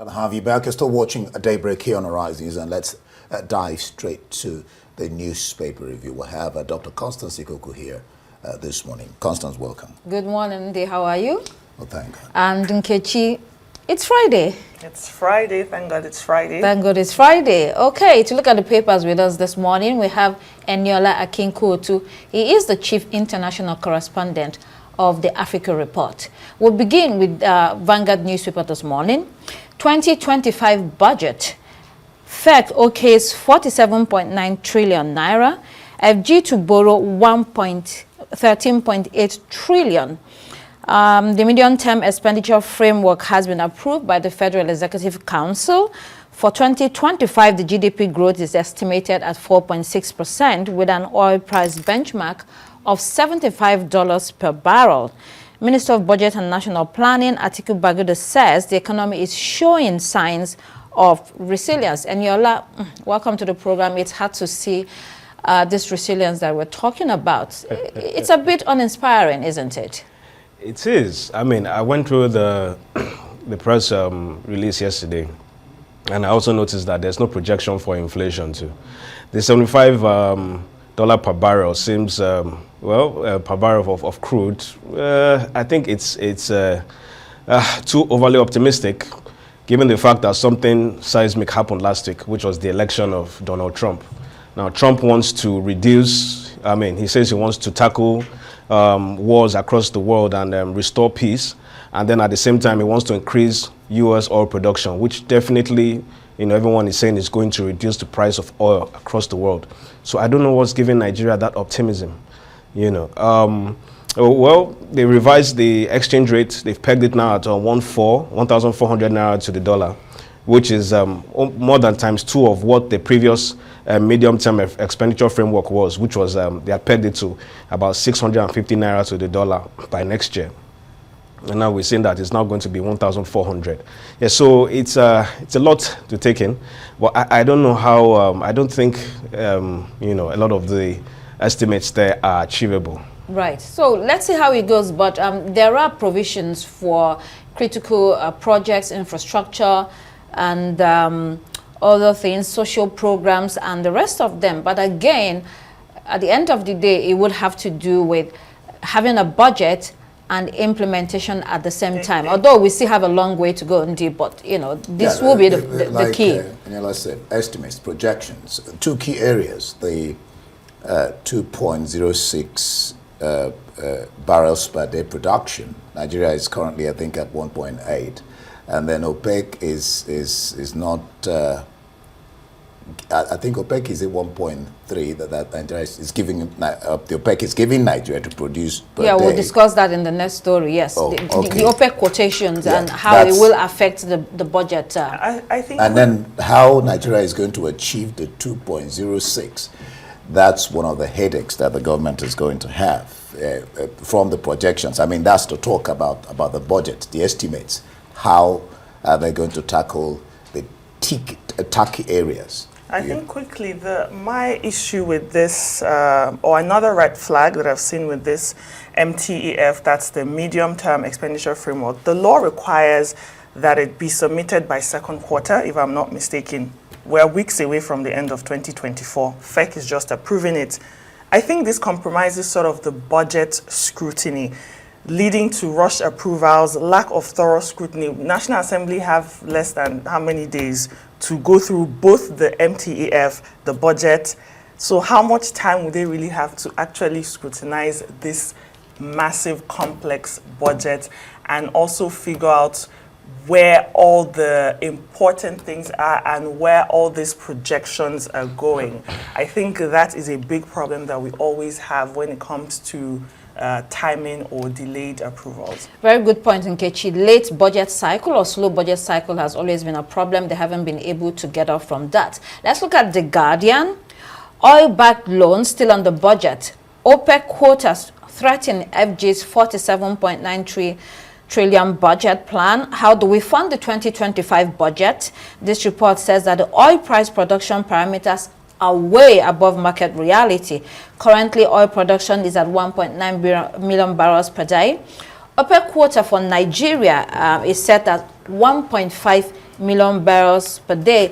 Glad to have you back. You're still watching a Daybreak here on Horizons, and let's dive straight to the newspaper review. We'll have Dr. Constance Ikoku here this morning. Constance, welcome. Good morning, Ndi. How are you? Well, thank God. And Nkechi, it's Friday. It's Friday. Thank God it's Friday. Thank God it's Friday. Okay, to look at the papers with us this morning, we have Eniola Akinkuotu. He is the Chief International Correspondent of the Africa Report. We'll begin with Vanguard newspaper this morning. 2025 budget. FEC okays 47.9 trillion naira. FG to borrow 13.8 trillion. The medium-term expenditure framework has been approved by the Federal Executive Council. For 2025, the GDP growth is estimated at 4.6% with an oil price benchmark of $75 per barrel. Minister of Budget and National Planning, Atiku Bagudu, says the economy is showing signs of resilience. And Yola, welcome to the program. It's hard to see this resilience that we're talking about. It's a bit uninspiring, isn't it? It is. I mean, I went through the press release yesterday, and I also noticed that there's no projection for inflation too. The $75 per barrel seems, per barrel of crude. I think it's too overly optimistic, given the fact that something seismic happened last week, which was the election of Donald Trump. Now, Trump wants to reduce, he says he wants to tackle wars across the world and restore peace. And then at the same time, he wants to increase U.S. oil production, which definitely, everyone is saying is going to reduce the price of oil across the world. So I don't know what's giving Nigeria that optimism, Well, they revised the exchange rate. They've pegged it now at 1,400 naira to the dollar, which is more than ×2 of what the previous medium-term expenditure framework was, which was they had pegged it to about 650 naira to the dollar by next year. And now we're seeing that it's now going to be 1,400. Yeah, so it's a lot to take in. But I don't know how. I don't think a lot of the estimates there are achievable. Right. So let's see how it goes. But there are provisions for critical projects, infrastructure, and other things, social programs, and the rest of them. But again, at the end of the day, it would have to do with having a budget and implementation at the same time. Although we still have a long way to go, indeed, but this will be the key. Like said, estimates, projections, two key areas: the 2.06 barrels per day production. Nigeria is currently, I think, at 1.8, and then OPEC is not. I think OPEC is at 1.3 that Nigeria is giving. The OPEC is giving Nigeria to produce per day. We'll discuss that in the next story. Yes, the OPEC quotations and how it will affect the budget. I think. And then how Nigeria is going to achieve the 2.06. That's one of the headaches that the government is going to have from the projections. That's to talk about the budget, the estimates. How are they going to tackle the tacky areas? I think quickly, my issue with this, or another red flag that I've seen with this MTEF, that's the medium-term expenditure framework. The law requires that it be submitted by second quarter, if I'm not mistaken. We're weeks away from the end of 2024. FEC is just approving it. I think this compromises sort of the budget scrutiny, leading to rush approvals, lack of thorough scrutiny. National Assembly have less than how many days to go through both the MTEF, the budget. So how much time would they really have to actually scrutinize this massive, complex budget and also figure out where all the important things are and where all these projections are going? I think that is a big problem that we always have when it comes to timing or delayed approvals. Very good point, Nkechi. Late budget cycle or slow budget cycle has always been a problem. They haven't been able to get off from that. Let's look at The Guardian. Oil-backed loans still on the budget. OPEC quotas threaten FG's 47.93 trillion budget plan. How do we fund the 2025 budget? This report says that the oil price production parameters are way above market reality. Currently, oil production is at 1.9 million barrels per day. OPEC quota for Nigeria is set at 1.5 million barrels per day,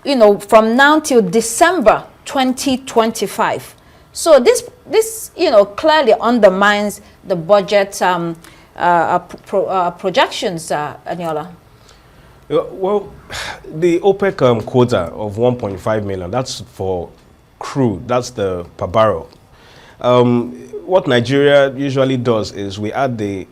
you know, from now till December 2025. So this you know, clearly undermines the budget projections, Aniola. Well, the OPEC quota of 1.5 million, that's for crude, that's the per barrel. What Nigeria usually does is we add the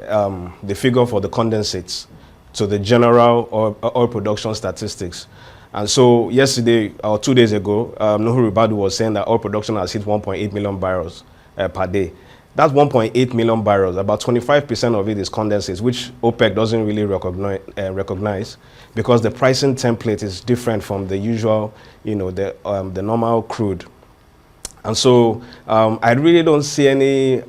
figure for the condensates to the general oil production statistics. And so yesterday or 2 days ago, Nuhuru Badu was saying that oil production has hit 1.8 million barrels per day. That's 1.8 million barrels. About 25% of it is condensates, which OPEC doesn't really recognize because the pricing template is different from the usual, you know, the normal crude. And so I really don't see any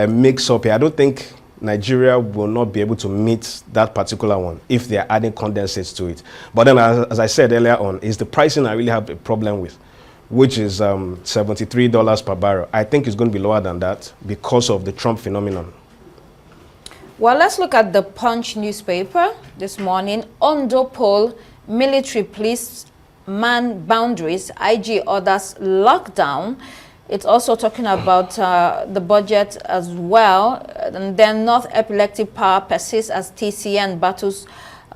mix-up here. I don't think Nigeria will not be able to meet that particular one if they are adding condensates to it. But then, as I said earlier on, is the pricing I really have a problem with, which is $73 per barrel. I think it's going to be lower than that because of the Trump phenomenon. Well, let's look at the Punch newspaper this morning. Ondo poll, military police man boundaries, IG orders lockdown. It's also talking about the budget as well. And then North Epileptic Power persists as TCN battles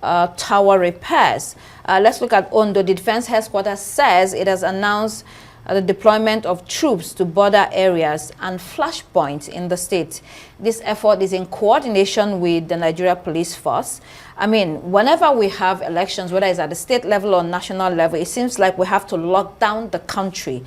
tower repairs. Let's look at Ondo. The Defense Headquarters says it has announced the deployment of troops to border areas and flashpoints in the state. This effort is in coordination with the Nigeria Police Force. I mean, whenever we have elections, whether it's at the state level or national level, it seems like we have to lock down the country,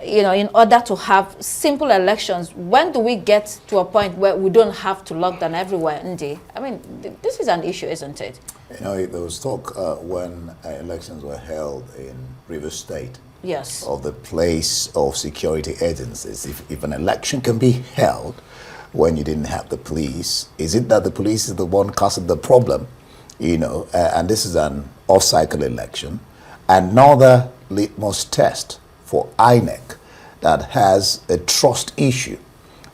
you know, in order to have simple elections. When do we get to a point where we don't have to lock down everywhere, Ndi? I mean, this is an issue, isn't it? You know, there was talk when elections were held in Rivers State. Yes. Of the place of security agencies. If an election can be held when you didn't have the police, is it that the police is the one causing the problem? You know, and this is an off-cycle election. Another litmus test for INEC that has a trust issue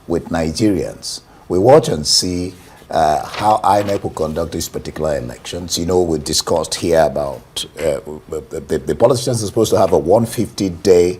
with Nigerians. We watch and see how INEC will conduct these particular elections. You know, we discussed here about the politicians are supposed to have a 150-day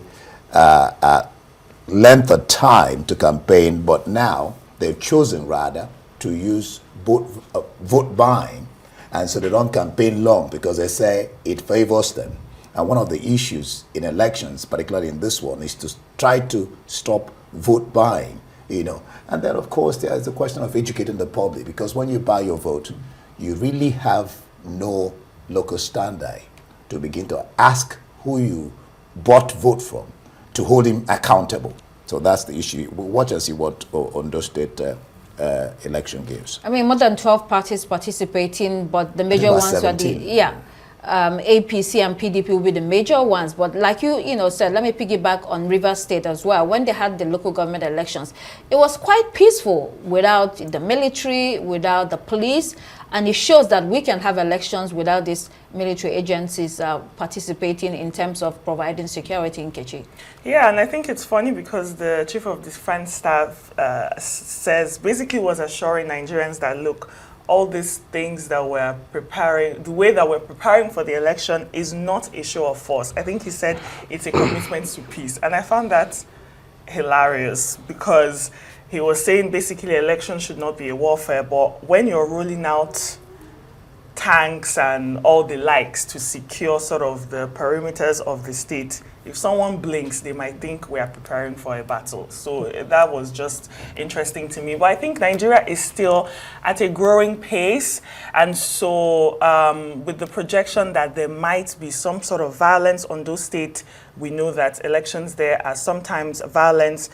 length of time to campaign, but now they've chosen rather to use vote buying, and so they don't campaign long because they say it favors them. And one of the issues in elections, particularly in this one, is to try to stop vote buying. You know, and then of course there is the question of educating the public, because when you buy your vote, you really have no locus standi to begin to ask who you bought vote from to hold him accountable. So that's the issue. We'll watch and see what Ondo State election gives. I mean, more than 12 parties participating, but the major ones 17. are APC and PDP will be the major ones. But like you know, said, let me piggyback on Rivers State as well. When they had the local government elections, it was quite peaceful without the military, without the police. And it shows that we can have elections without these military agencies participating in terms of providing security in Kechi. Yeah, and I think it's funny because the Chief of Defense Staff says, basically was assuring Nigerians that, look, all these things that we're preparing, the way that we're preparing for the election is not a show of force. I think he said it's a commitment to peace. And I found that hilarious because he was saying basically election should not be a warfare, but when you're rolling out tanks and all the likes to secure sort of the perimeters of the state, if someone blinks, they might think we are preparing for a battle. So that was just interesting to me. But I think Nigeria is still at a growing pace. And so with the projection that there might be some sort of violence on those states, we know that elections there are sometimes violence.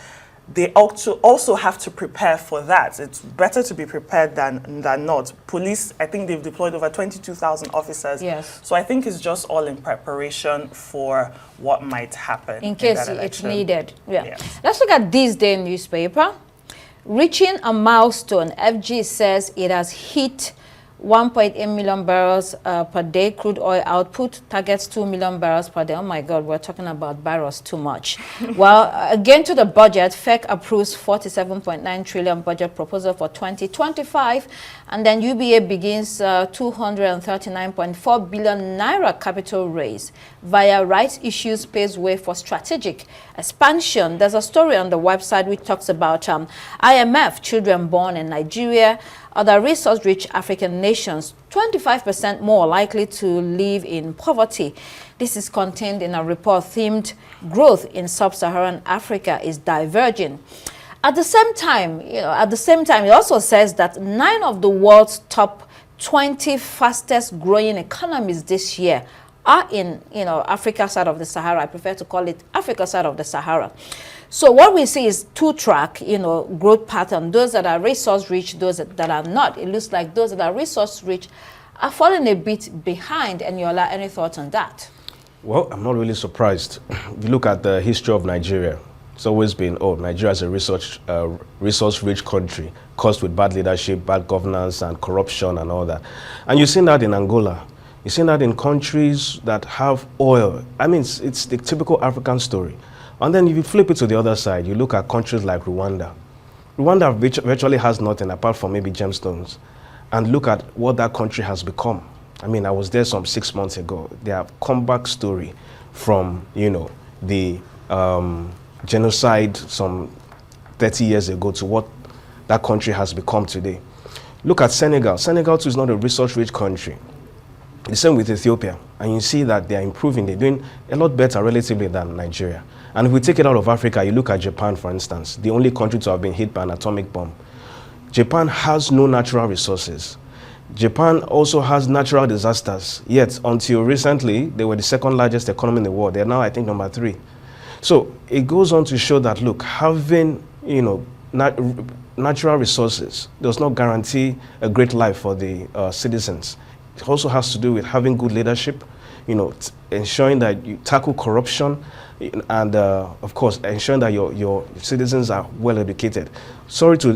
They also have to prepare for that. It's better to be prepared than not. Police, I think they've deployed over 22,000 officers. Yes. So I think it's just all in preparation for what might happen in case it's needed. Yeah. Yes. Let's look at this day newspaper. Reaching a milestone, FG says it has hit 1.8 million barrels per day crude oil output, targets 2 million barrels per day. Oh my God, we're talking about barrels too much. Well, again to the budget, FEC approves 47.9 trillion budget proposal for 2025, and then UBA begins 239.4 billion naira capital raise via rights issues, paves way for strategic expansion. There's a story on the website which talks about IMF, children born in Nigeria, other resource-rich African nations, 25% more likely to live in poverty. This is contained in a report themed Growth in Sub-Saharan Africa is Diverging. At the same time, it also says that 9 of the world's top 20 fastest growing economies this year are in, Africa side of the Sahara. I prefer to call it Africa side of the Sahara. So what we see is two-track, growth pattern. Those that are resource-rich, those that are not. It looks like those that are resource-rich are falling a bit behind. And Yola, any thoughts on that? Well, I'm not really surprised. If you look at the history of Nigeria, it's always been, Nigeria is a resource-rich country, cursed with bad leadership, bad governance, and corruption and all that. And you've seen that in Angola. You've seen that in countries that have oil. I mean, it's the typical African story. And then if you flip it to the other side, you look at countries like Rwanda. Rwanda virtually has nothing apart from maybe gemstones. And look at what that country has become. I mean, I was there some 6 months ago. Their comeback story from, the genocide some 30 years ago to what that country has become today. Look at Senegal. Senegal too is not a resource-rich country. The same with Ethiopia. And you see that they are improving. They're doing a lot better relatively than Nigeria. And if we take it out of Africa, you look at Japan, for instance, the only country to have been hit by an atomic bomb. Japan has no natural resources. Japan also has natural disasters. Yet, until recently, they were the second largest economy in the world. They're now, I think, number 3. So it goes on to show that, look, having, natural resources does not guarantee a great life for the citizens. It also has to do with having good leadership, ensuring that you tackle corruption, and of course, ensuring that your citizens are well educated. Sorry to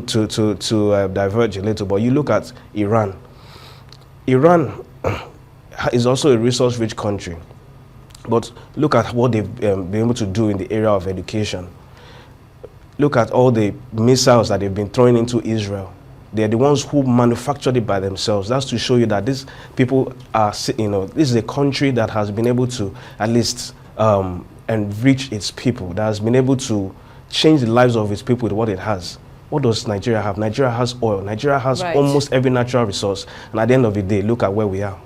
diverge a little, but you look at Iran. Iran is also a resource-rich country, but look at what they've been able to do in the area of education. Look at all the missiles that they've been throwing into Israel. They're the ones who manufactured it by themselves. That's to show you that these people are, this is a country that has been able to at least enrich its people, that has been able to change the lives of its people with what it has. What does Nigeria have? Nigeria has oil. Nigeria has almost every natural resource. And at the end of the day, look at where we are.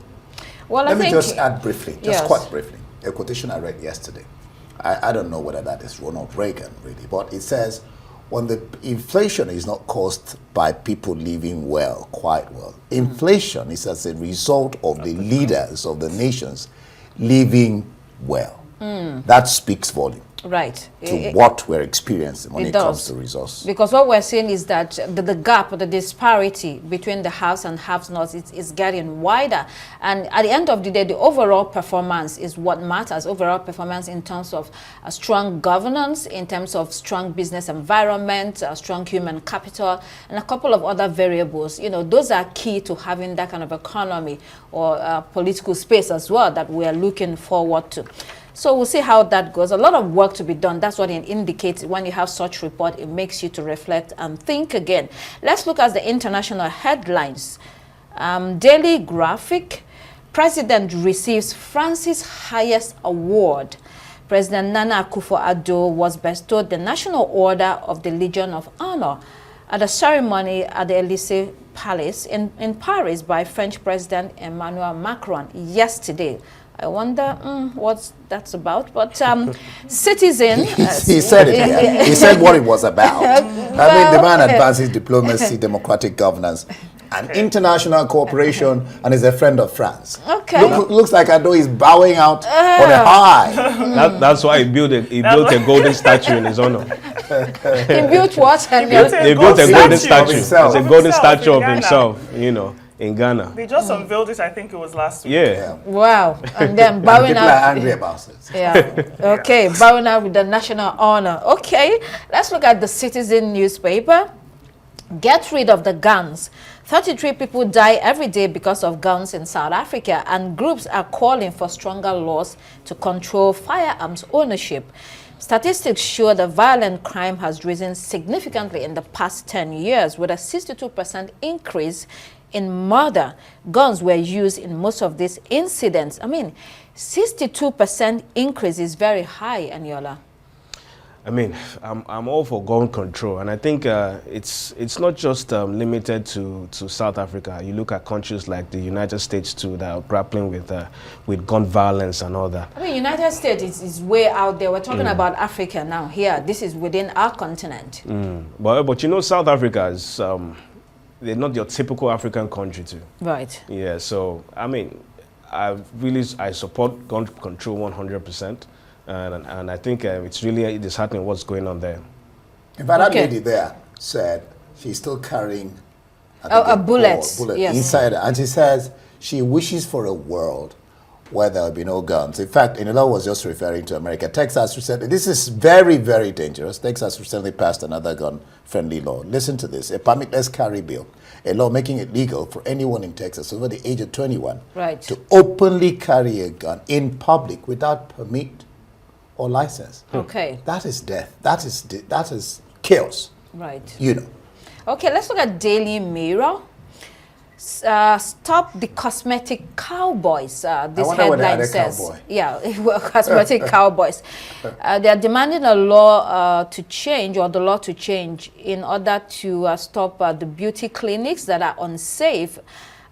Well, Let me just add briefly, quite briefly, a quotation I read yesterday. I don't know whether that is Ronald Reagan, really, but it says, when the inflation is not caused by people living well, quite well. Inflation is as a result of the leaders of the nations living well. That speaks volume. Right. To what we're experiencing when it comes to resource. Because what we're seeing is that the gap, the disparity between the haves and have-nots is getting wider. And at the end of the day, the overall performance is what matters. Overall performance in terms of a strong governance, in terms of strong business environment, strong human capital, and a couple of other variables. Those are key to having that kind of economy or political space as well that we are looking forward to. So we'll see how that goes. A lot of work to be done. That's what it indicates. When you have such report, it makes you to reflect and think again. Let's look at the international headlines. Daily Graphic. President receives France's highest award. President Nana Akufo-Addo was bestowed the National Order of the Legion of Honor at a ceremony at the Élysée Palace in Paris by French President Emmanuel Macron yesterday. I wonder what that's about, but Citizen... he said it, yeah. He said what it was about. I mean, the man advances diplomacy, democratic governance, and international cooperation, and is a friend of France. Okay. Looks like Addo is bowing out on a high. That's why he built a golden statue in his honor. He built what? They built a golden statue. It's a golden statue of himself, in Ghana. They just unveiled it, I think it was last week. Yeah. Wow. And then bowing out. People are angry about it. Yeah. Okay, bowing out with the national honor. Okay, let's look at the Citizen newspaper. Get rid of the guns. 33 people die every day because of guns in South Africa, and groups are calling for stronger laws to control firearms ownership. Statistics show that violent crime has risen significantly in the past 10 years, with a 62% increase in murder. Guns were used in most of these incidents. I mean, 62% increase is very high, Eniola. I mean, I'm all for gun control, and I think it's not just limited to South Africa. You look at countries like the United States too that are grappling with gun violence and all that. I mean, United States is way out there. We're talking about Africa now. Here, this is within our continent. But you know, South Africa is they're not your typical African country too. Right. Yeah. So I mean, I support gun control 100%. And I think it's really disheartening what's going on there. In fact, that lady there said she's still carrying a bullet yes. inside her. And she says she wishes for a world where there will be no guns. In fact, Inola was just referring to America. Texas recently, this is very, very dangerous. Texas recently passed another gun-friendly law. Listen to this, a permitless carry bill, a law making it legal for anyone in Texas over the age of 21 to openly carry a gun in public without permit or license. Okay. That is death. That is chaos. Right. You know. Okay, let's look at Daily Mirror. Stop the cosmetic cowboys. This headline says. Cowboy. Yeah, well, cosmetic cowboys. They are demanding a law to change, or the law to change, in order to stop the beauty clinics that are unsafe.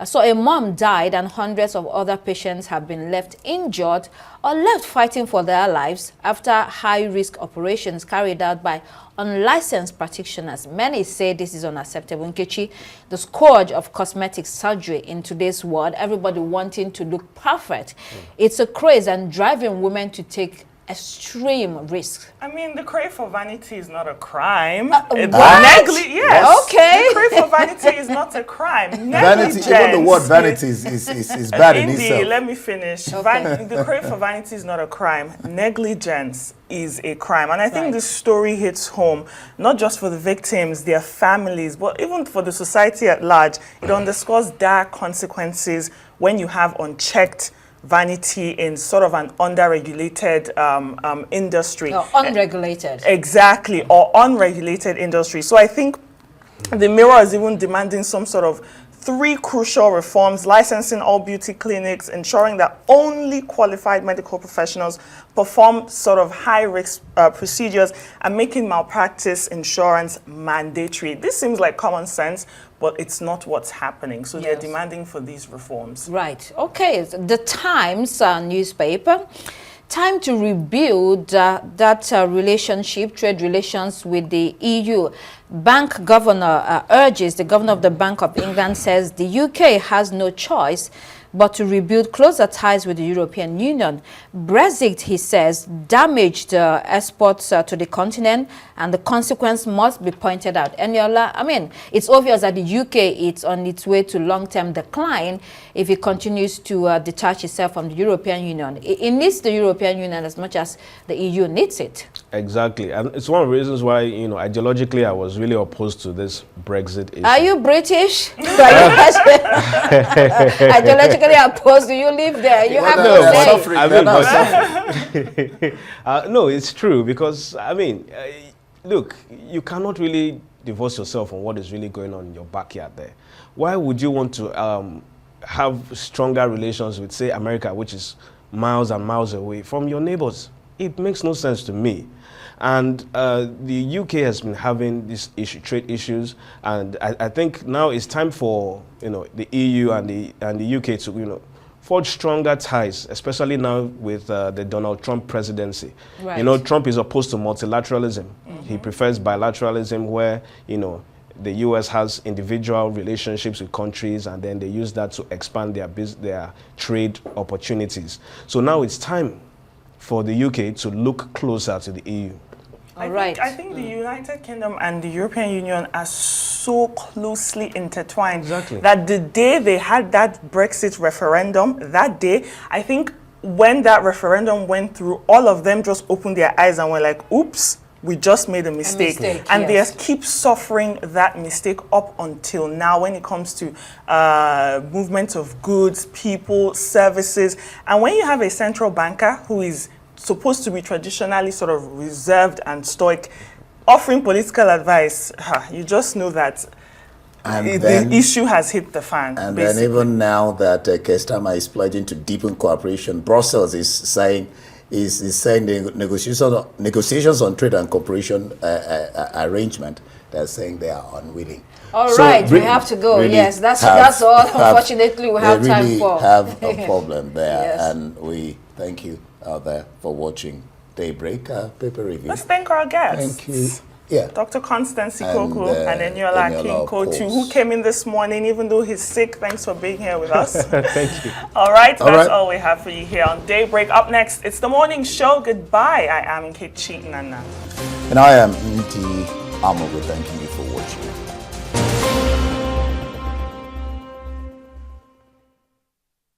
So a mom died and hundreds of other patients have been left injured or left fighting for their lives after high-risk operations carried out by unlicensed practitioners. Many say this is unacceptable. Nkechi, the scourge of cosmetic surgery in today's world, everybody wanting to look perfect. It's a craze and driving women to take extreme risk. I mean, the crave for vanity is not a crime. What? Yes. Okay. The crave for vanity is not a crime. Vanity, even the word vanity is bad in itself. Let me finish. Okay. The crave for vanity is not a crime. Negligence is a crime. And I think this story hits home, not just for the victims, their families, but even for the society at large. It underscores dire consequences when you have unchecked vanity in sort of an underregulated industry. No, unregulated. Exactly, or unregulated industry. So I think the Mirror is even demanding some sort of 3 crucial reforms: licensing all beauty clinics, ensuring that only qualified medical professionals perform sort of high-risk procedures, and making malpractice insurance mandatory. This seems like common sense, but it's not what's happening. So they're demanding for these reforms. Right. Okay. The Times newspaper. Time to rebuild that relationship, trade relations with the EU. Bank governor urges, the governor of the Bank of England says the UK has no choice but to rebuild closer ties with the European Union. Brexit, he says, damaged exports to the continent, and the consequence must be pointed out. Eniola, I mean, it's obvious that the UK is on its way to long-term decline if it continues to detach itself from the European Union. It needs the European Union as much as the EU needs it. Exactly, and it's one of the reasons why, you know, ideologically I was really opposed to this Brexit issue. Are you British? Ideologically opposed? Do you live there? You have no say. No, it's true, because I mean, look, you cannot really divorce yourself from what is really going on in your backyard there. Why would you want to have stronger relations with, say, America, which is miles and miles away from your neighbors? It makes no sense to me. And the UK has been having these trade issues, and I think now it's time for, you know, the EU and the UK to, you know, forge stronger ties, especially now with the Donald Trump presidency. Right. You know, Trump is opposed to multilateralism. He prefers bilateralism, where, you know, the US has individual relationships with countries, and then they use that to expand their trade opportunities. So now it's time for the UK to look closer to the EU. I think the United Kingdom and the European Union are so closely intertwined that the day they had that Brexit referendum, that day, I think when that referendum went through, all of them just opened their eyes and were like, oops, we just made a mistake, and yes. they keep suffering that mistake up until now when it comes to movement of goods, people, services. And when you have a central banker who is supposed to be traditionally sort of reserved and stoic, offering political advice, you just know that the issue has hit the fan. And basically. then even now that Kestama is pledging to deepen cooperation, Brussels is saying the negotiations on trade and cooperation arrangement. They're saying they are unwilling. All right, we have to go. Really yes, that's all. Unfortunately, we have time really for. Have a problem there, Yes. and we thank you out there for watching Daybreak Paper Review. Let's thank our guests. Thank you. Yeah. Dr. Constance Ikoku and Eniola, Eniola of King-Kotu, course. who came in this morning, even though he's sick. Thanks for being here with us. Thank you. All right, that's all we have for you here on Daybreak. Up next, it's the morning show. Goodbye. I am Nkechi Nana. And I am Nti Amogo. Thanking you for watching.